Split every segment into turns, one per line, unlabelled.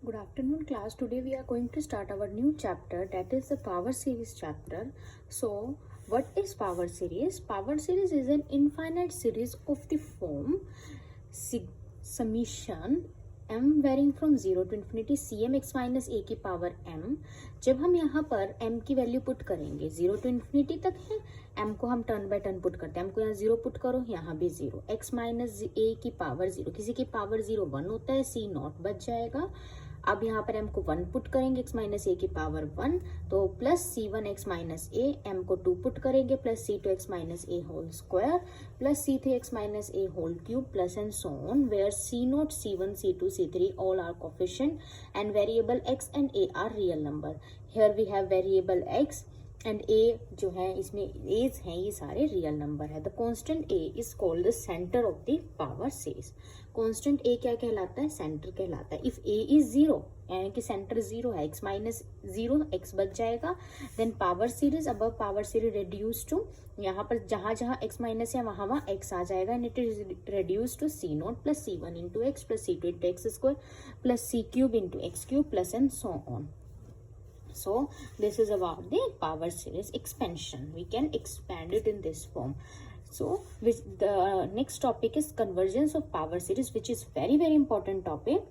Good afternoon class. Today we are going to start our new chapter, that is the power series chapter. So what is power series? Power series is an infinite series of the form summation m varying from 0 to infinity cm x minus a की power m. जब हम यहाँ पर m की value put करेंगे 0 to infinity तक है, m को हम टर्न बाय टर्न पुट करते हैं. m को यहाँ 0 पुट करो, यहाँ भी 0, x माइनस a की पावर 0, किसी की पावर 0 1 होता है, c नॉट बच जाएगा. अब यहाँ पर m को 1 पुट करेंगे, x माइनस ए की पावर 1, तो plus c1 x minus a, m को 2 पुट करेंगे, plus c2 x minus a whole square, plus c3 x minus a whole cube, plus and so on, where c0, c1, c2, c3 all are coefficient and variable x and a are real number. Here we have variable x and a जो है इसमें a's हैं, ये सारे real number है. The constant a is called the centre of the power series. Constant a क्या कहलाता है? सेंटर कहलाता है. इफ a इज 0 यानी कि सेंटर 0 है, x माइनस 0, x बच जाएगा. देन पावर सीरीज, अब पावर सीरीज रिड्यूस टू, यहाँ पर जहाँ जहाँ x माइनस है वहाँ वहाँ x आ जाएगा, and it is reduce to c naught plus c1 into x plus c2 into x square plus c cube into x cube plus and so on. So this is about the power series expansion. We can expand it in this form. So the next topic is convergence of power series, which is very important topic.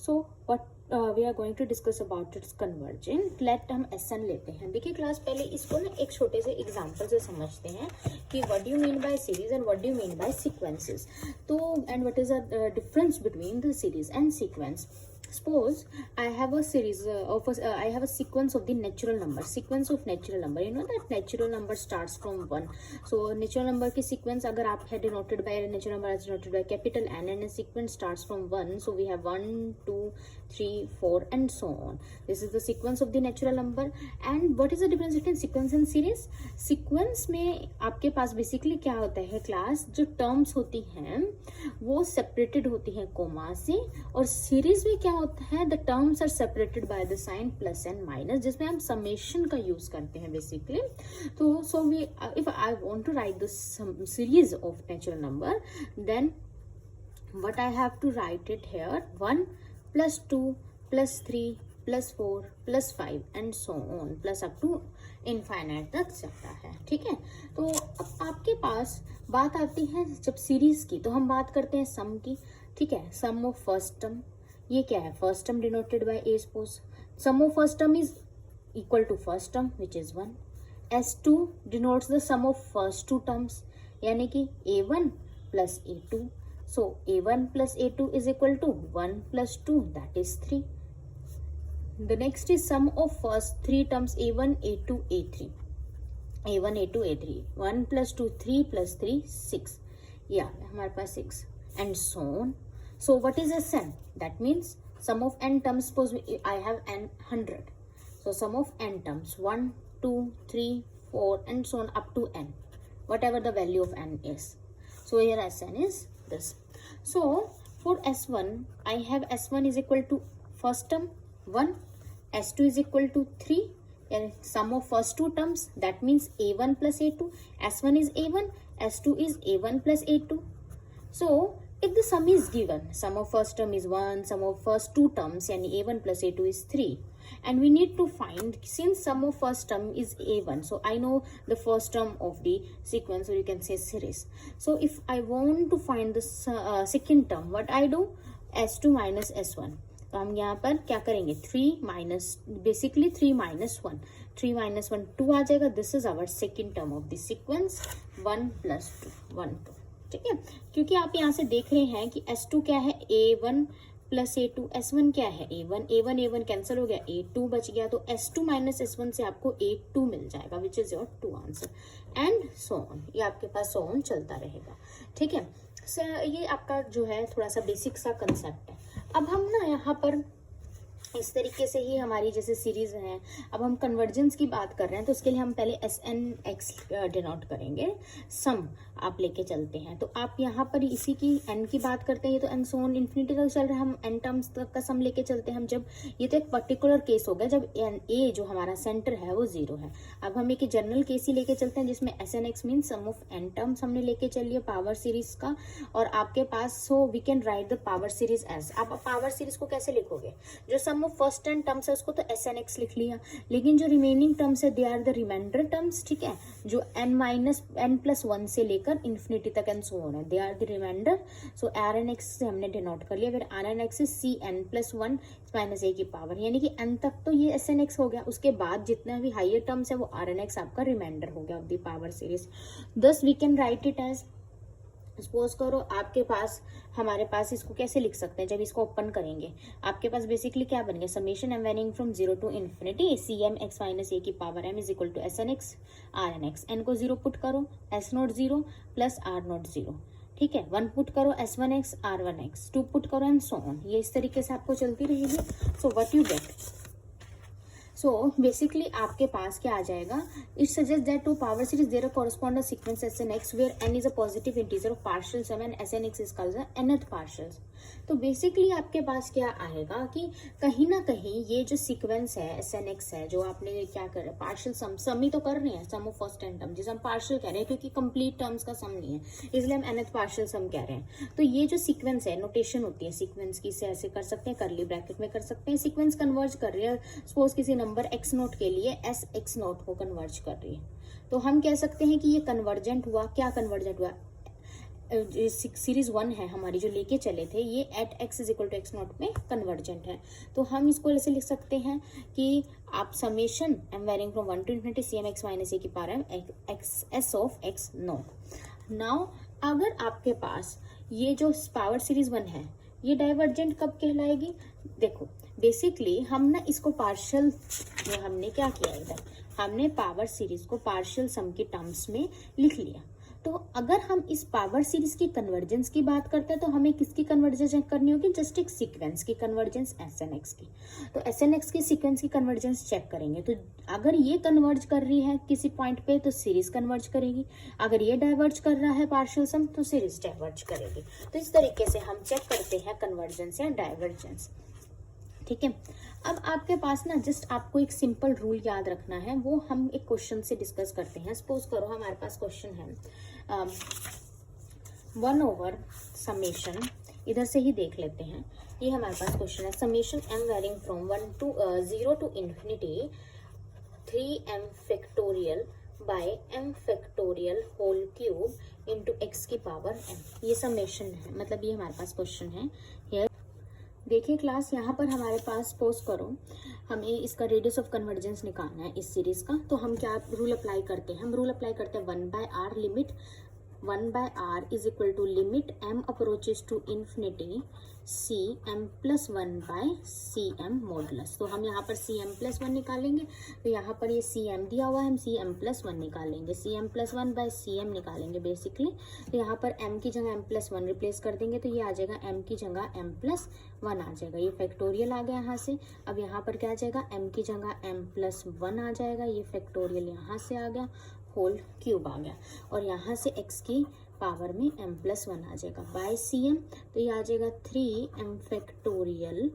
So what we are going to discuss about its convergence. Let हम SN लेते हैं. देखिए class, पहले इसको ना एक छोटे से एग्जाम्पल से समझते हैं कि what do you mean by series and what do you mean by sequences. तो and what is the difference between the series and sequence. Suppose I have a series I have a sequence of the natural number. Sequence of natural number, you know that natural number starts from 1. So natural number की sequence अगर आप है denoted by natural number as denoted by capital N, and a sequence starts from 1. So we have 1, 2, 3, 4 and so on. This is the sequence of the natural number. And what is the difference between sequence and series? Sequence में आपके पास basically क्या होता है class, जो terms होती हैं वो separated होती हैं कोमा से, और series में क्या होता है, the terms are separated by the sign plus and minus, जिसमें हम समेशन का यूज करते हैं बेसिकली. तो so we if I want to write the series of natural number, then what I have to write it here 1 plus 2 plus 3 plus 4 plus 5 and so on, plus up to infinite तक चलता है. ठीक है, तो अब आपके पास बात आती है जब सीरीज की, तो हम बात करते हैं सम की. ठीक है, सम ऑफ फर्स्ट टर्म, ये क्या है, first term denoted by A. Suppose sum of first term is equal to first term which is 1. S2 denotes the sum of first two terms, यानी कि A1 plus A2. So A1 plus A2 is equal to 1 plus 2, that is 3. The next is sum of first 3 terms A1 A2 A3. A1 A2 A3, 1 plus 2 3 plus 3 6, या हमारे पास 6 and so on. So what is SN? That means sum of n terms. Suppose I have n 100. So sum of n terms 1, 2, 3, 4 and so on up to n, whatever the value of n is. So here SN is this. So for S1, I have S1 is equal to first term 1, S2 is equal to 3, and sum of first two terms, that means A1 plus A2. S1 is A1, S2 is A1 plus A2. So if the sum is given, sum of first term is 1, sum of first two terms yani A1 plus A2 is 3, and we need to find, since sum of first term is A1, so I know the first term of the sequence, or you can say series. So if I want to find the second term, what I do, S2 minus S1. तो हम यहाँ पर क्या करेंगे, 3 minus, basically 3 minus 1, 3 minus 1 2 आ जाएगा. This is our second term of the sequence, 1 plus 2 1 2. ठीक है, क्योंकि आप यहाँ से देख रहे हैं कि S2 क्या है, A1 प्लस A2, S1 क्या है, A1 A1 A1 कैंसिल हो गया, A2 बच गया, तो S2 माइनस S1 से आपको A2 मिल जाएगा, which is your 2 answer and so on. ये आपके पास सो ऑन चलता रहेगा. ठीक है, ये आपका जो है थोड़ा सा बेसिक सा कंसेप्ट है. अब हम ना यहाँ पर इस तरीके से ही हमारी जैसे सीरीज है, अब हम कन्वर्जेंस की बात कर रहे हैं, तो उसके लिए हम पहले SN(x) डिनोट करेंगे. सम आप लेके चलते हैं, तो आप यहाँ पर इसी की n की बात करते हैं, ये तो n सो ऑन इन्फिनिटी तक चल रहा है, हम n टर्म्स तक का सम लेके चलते हैं. हम जब ये तो एक पर्टिकुलर केस हो गया जब a जो हमारा सेंटर है वो 0 है. अब हम एक जनरल केस ही लेके चलते हैं जिसमें SN(x) mean sum of n terms हमने लेके चलिए पावर सीरीज का, और आपके पास so we can write the power series as. आप पावर सीरीज को कैसे लिखोगे, जो sum sum of first n terms है उसको तो एस एन एक्स लिख लिया, लेकिन जो रिमेनिंग टर्म्स है they are the reminder terms, ठीक है, जो n+1 से लेकर इन्फिनिटी तक एंड सो ऑन है, they are the remainder. So r n x से हमने डिनोट कर लिया, फिर r n x is Cn+1 minus a की पावर, यानी कि n तक तो ये एस एन एक्स हो गया, उसके बाद जितना भी हाइयर टर्म्स है वो आर एन एक्स आपका रिमाइंडर हो गया of the power series. Thus we can write it as, suppose करो आपके पास, हमारे पास इसको कैसे लिख सकते हैं, जब इसको ओपन करेंगे आपके पास बेसिकली क्या बन गया, summation m varying from 0 to infinity Cm x minus a की power m is equal to s n x r n x. N को 0 पुट करो, s naught 0 plus r naught 0, ठीक है, 1 पुट करो S1x R1x, 2 पुट करो and so on, ये इस तरीके से आपको चलती रहेगी। So what you get, so basically आपके पास क्या आ जाएगा, it suggest that to power series there correspond sequence S n x where n is a positive integer of partial sum and S n x is called the nth partial. तो basically आपके पास क्या आएगा कि कहीं ना कहीं ये जो सीक्वेंस है एस एन एक्स है, जो आपने क्या कर रहे हैं पार्शियल सम ही तो कर रहे हैं, सम ऑफ फर्स्ट एंड टर्म, जिसे हम पार्शियल कह रहे हैं क्योंकि कंप्लीट टर्म्स का सम नहीं है, इसलिए हम nth पार्शियल सम कह रहे हैं। तो ये जो सीक्वेंस है, नोटेशन होती है सीक्वेंस की, इसे ऐसे कर सकते हैं, करली ब्रैकेट में कर सकते हैं, सीक्वेंस कन्वर्ज कर रही है, सपोज किसी नंबर x नोट के लिए एस एक्स नोट को कन्वर्ज कर रही है, तो हम कह सकते हैं कि ये कन्वर्जेंट हुआ। क्या कन्वर्जेंट हुआ, सीरीज 1 है हमारी जो लेके चले थे, ये at x is equal to x not में कन्वर्जेंट है। तो हम इसको ऐसे लिख सकते हैं कि आप summation m varying from 1 to infinity Cm x minus a की power s of x naught. Now अगर आपके पास ये जो पावर सीरीज 1 है, ये डाइवर्जेंट कब कहलाएगी, देखो बेसिकली हम ना इसको पार्शियल में हमने क्या किया, इधर हमने पावर सीरीज को पार्शियल सम की टर्म्स में लिख लिया। तो अगर हम इस पावर सीरीज की कन्वर्जेंस की बात करते हैं तो हमें किसकी कन्वर्जेंस चेक करनी होगी, जस्ट एक सीक्वेंस की कन्वर्जेंस एस एन एक्स की। तो एस एन एक्स की सीक्वेंस की कन्वर्जेंस चेक करेंगे, तो अगर ये कन्वर्ज कर रही है किसी पॉइंट पे तो सीरीज कन्वर्ज करेगी, अगर ये डाइवर्ज कर रहा है पार्शियल सम तो सीरीज डाइवर्ज करेगी। तो इस तरीके से हम चेक करते हैं कन्वर्जेंस या डाइवर्जेंस, ठीक है। अब आपके पास ना जस्ट आपको एक सिंपल रूल याद रखना है, वो हम एक क्वेश्चन से डिस्कस करते हैं। सपोज करो हमारे पास क्वेश्चन है 1 ओवर समेशन, इधर से ही देख लेते हैं, ये हमारे पास क्वेश्चन है summation m varying from 0 to infinity 3m factorial by m factorial whole cube into x की पावर m, ये समेशन है, मतलब ये हमारे पास क्वेश्चन है। देखिए क्लास, यहाँ पर हमारे पास सपोज करो हमें इसका रेडियस ऑफ कन्वर्जेंस निकालना है इस सीरीज का, तो हम क्या रूल अप्लाई करते हैं, हम रूल अप्लाई करते हैं 1/r limit 1/r is equal to limit m approaches to infinity Cm+1/Cm modulus. तो हम यहाँ पर Cm+1 निकालेंगे, तो यहाँ पर ये Cm दिया हुआ है, हम Cm+1 निकालेंगे, Cm+1/Cm निकालेंगे बेसिकली। तो यहाँ पर m की जगह m+1 रिप्लेस कर देंगे, तो ये आ जाएगा m की जगह m+1 आ जाएगा, ये फैक्टोरियल आ गया यहाँ से। अब यहाँ पर क्या आ जाएगा, m की जगह m+1 आ जाएगा, ये फैक्टोरियल यहाँ से आ गया, होल क्यूब आ गया, और यहाँ से x की पावर में m+1 आ जाएगा बाय Cm, तो ये आ जाएगा 3m factorial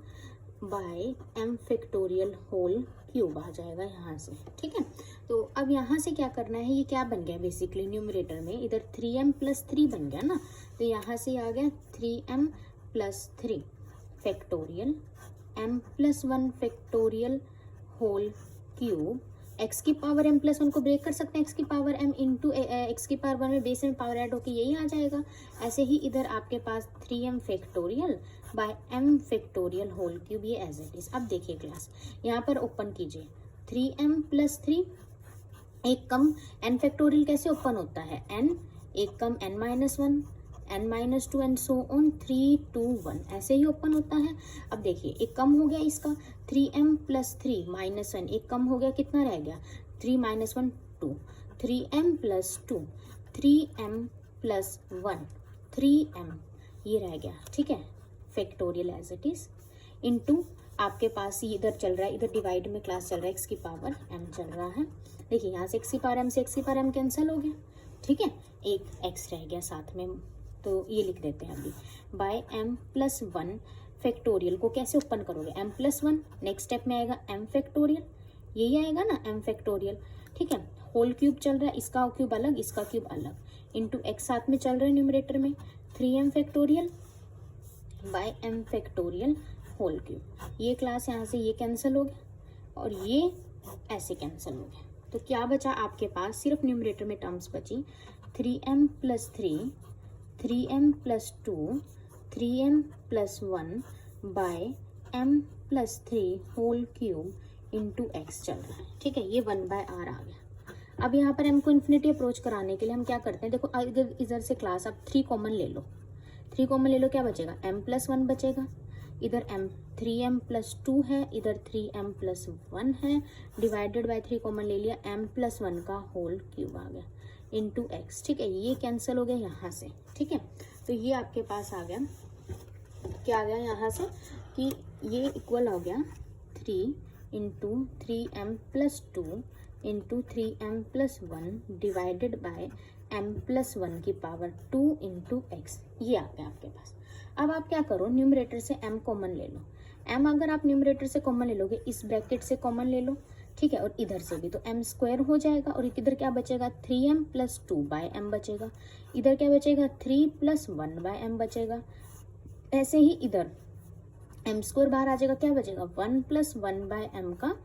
by m factorial whole cube आ जाएगा यहाँ से, ठीक है। तो अब यहाँ से क्या करना है, ये क्या बन गया बेसिकली न्यूमरेटर में इधर 3m+3 बन गया ना, तो यहाँ से आ गया 3m+3 factorial m+1 factorial whole cube, x की पावर m+1 को ब्रेक कर सकते हैं, एक्स की पावर m इंटू एक्स की पावर 1 में बेस में पावर ऐड होकर यही आ जाएगा। ऐसे ही इधर आपके पास 3m factorial by m factorial whole cube, ये एज इट इज। अब देखिए क्लास, यहाँ पर ओपन कीजिए 3m+3, एक कम n फैक्टोरियल कैसे ओपन होता है, n एक कम n-1 n-2 and so on 3 2 1 ऐसे ही ओपन होता है। अब देखिए एक कम हो गया इसका 3m+3 -1, एक कम हो गया, कितना रह गया 3 - 1 2, 3m+2 3m+1 3m, ये रह गया, ठीक है, factorial as it is into आपके पास ये इधर चल रहा है, इधर डिवाइड में क्लास चल रहा है, एक्स की पावर m चल रहा है। देखिए यहाँ से एक्स की पावर m से एक्स की पावर m कैंसिल हो गया, ठीक है, एक x रह गया साथ में, तो ये लिख देते हैं अभी बाय m+1 फैक्टोरियल को कैसे ओपन करोगे, m+1 नेक्स्ट स्टेप में आएगा m फैक्टोरियल, यही आएगा ना m फैक्टोरियल, ठीक है, होल क्यूब चल रहा है, इसका क्यूब अलग इसका क्यूब अलग, इंटू x साथ में चल रहा है न्यूमरेटर में 3m factorial by m factorial whole cube. ये क्लास यहाँ से ये कैंसिल हो गया और ये ऐसे कैंसिल हो गया। तो क्या बचा आपके पास, सिर्फ न्यूमरेटर में टर्म्स बची 3m plus 3, 3m plus 2, 3m plus 1 by m plus 3 whole cube into x चल रहा है। ठीक है, ये 1/r आ गया। अब यहाँ पर m को इन्फिनिटी अप्रोच कराने के लिए हम क्या करते हैं, देखो इधर से क्लास अब 3 कॉमन ले लो, 3 कॉमन ले लो, क्या बचेगा m प्लस 1 बचेगा, इधर m 3m प्लस 2 है, इधर 3m प्लस 1 है, डिवाइडेड बाय 3 कॉमन ले लिया, m प्लस 1 का होल क्यूब आ गया इंटू एक्स। ठीक है, ये कैंसिल हो गया यहाँ से। ठीक है, तो ये आपके पास आ गया, क्या आ गया यहाँ से कि ये इक्वल हो गया 3 into 3m plus 2 into 3m plus 1 divided by m plus 1 की पावर 2 इंटू एक्स। ये आ गया आपके पास। अब आप क्या करो, न्यूमरेटर से m कॉमन ले लो। m अगर आप न्यूमरेटर से कॉमन ले लोगे, इस ब्रैकेट से कॉमन ले लो, ठीक है, और इधर से भी, तो m स्क्वायर हो जाएगा और इधर क्या बचेगा 3m प्लस 2 बाय m बचेगा, इधर क्या बचेगा 3 प्लस 1 बाय m बचेगा। ऐसे ही इधर m स्क्वायर बाहर आ जाएगा, क्या बचेगा 1 प्लस 1 बाय m का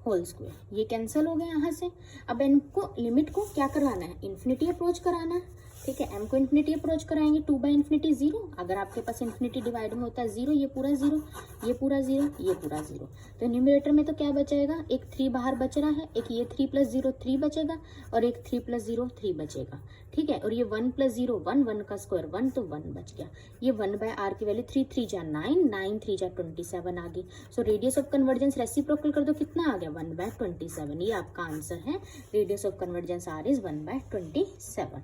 होल स्क्वायर। ये कैंसिल हो गया यहाँ से। अब n को लिमिट को क्या कराना है, इन्फिनिटी अप्रोच कराना है। ठीक है, m को इन्फिनिटी अप्रोच कराएंगे, 2 बाई इन्फिनिटी 0। अगर आपके पास इन्फिनिटी डिवाइड में होता है 0, ये पूरा 0, ये पूरा 0, ये पूरा 0, तो न्यूमरेटर में तो क्या बचेगा, एक 3 बाहर बच रहा है, एक ये 3 प्लस 0 3 बचेगा और एक 3 प्लस 0 3 बचेगा। ठीक है, और ये 1 प्लस 0 1, 1 का स्क्वायर 1, तो 1 बच गया। ये 1/r की वैल्यू 3 3 जा 9, 9 3 जा 27 आ गई। So radius of convergence reciprocal कर दो, कितना आ गया 1/27। ये आपका आंसर है, radius of convergence r is 1/27।